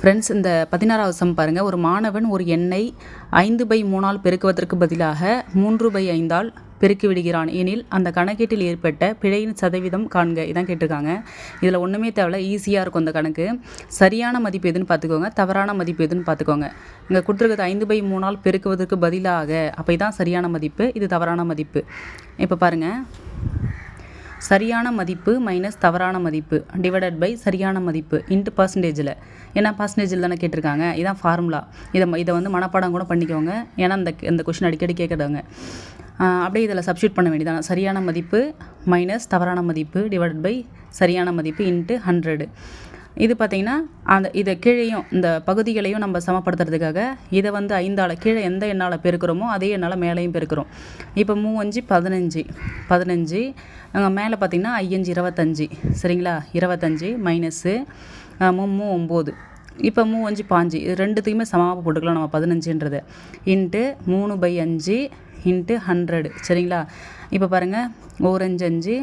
Friends, இந்த 16வது some பாருங்கள். ஒரு மாணவன் ஒரு எண்ணை 5/3 பெருக்குவதற்கு பதிலாக 3/5 பெருக்கி விடுகிறான் எனில் அந்த கணக்கீட்டில் ஏற்பட்ட பிழையின் சதவீதம் காண்க. இதான் கேட்டிருக்காங்க. இதில் ஒன்றுமே தேவையில்ல, ஈஸியாக இருக்கும் இந்த கணக்கு. சரியான மதிப்பு எதுன்னு பார்த்துக்கோங்க, தவறான மதிப்பு எதுன்னு பார்த்துக்கோங்க. இங்கே கொடுத்துருக்கிறது 5/3 பெருக்குவதற்கு பதிலாக, அப்போ இதான் சரியான மதிப்பு, இது தவறான மதிப்பு. இப்போ பாருங்கள், சரியான மதிப்பு மைனஸ் தவறான மதிப்பு டிவைடட் பை சரியான மதிப்பு இன்ட்டு பர்சன்டேஜில். ஏன்னா பர்சன்டேஜில் தானே கேட்டிருக்காங்க, இதான் ஃபார்முலா. இதை வந்து மனப்பாடம் கூட பண்ணிக்கோங்க, ஏன்னா இந்த கொஷின் அடிக்கடி கேட்குறாங்க. அப்படியே இதில் சப்ஸ்டியூட் பண்ண வேண்டியதான். சரியான மதிப்பு மைனஸ் தவறான மதிப்பு டிவைடட் பை சரியான மதிப்பு இன்ட்டு 100. இது பார்த்திங்கன்னா இதை கீழேயும் இந்த பகுதிகளையும் நம்ம சமப்படுத்துறதுக்காக இதை வந்து 5ஆல் கீழே எந்த எண்ணால் பெருக்கிறோமோ அதே எண்ணால் மேலேயும் பெருக்கிறோம். இப்போ 3×5 15 மேலே பார்த்திங்கன்னா 5×5 25. சரிங்களா? 25 மைனஸு 3×3 9. இப்போ 3×5 5. இது ரெண்டுத்துக்குமே சமமாக போட்டுக்கலாம் நம்ம 15ன்றது இன்ட்டு 3/5 இன்ட்டு 100. சரிங்களா? இப்போ பாருங்கள், 1×5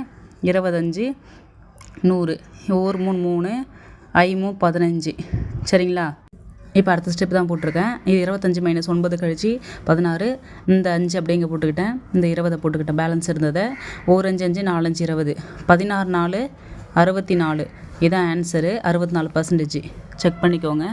25 100, 1×3 3 15. சரிங்களா? இப்போ அடுத்த ஸ்டெப் தான் போட்டிருக்கேன். இது 25 - 9 கழிச்சு 16. இந்த 5 அப்படியே இங்கே போட்டுக்கிட்டேன், இந்த 20 போட்டுக்கிட்டேன், பேலன்ஸ் இருந்ததை. 1×5 4×5 20, 16 4 64. இதான் ஆன்சரு. 64%. செக் பண்ணிக்கோங்க.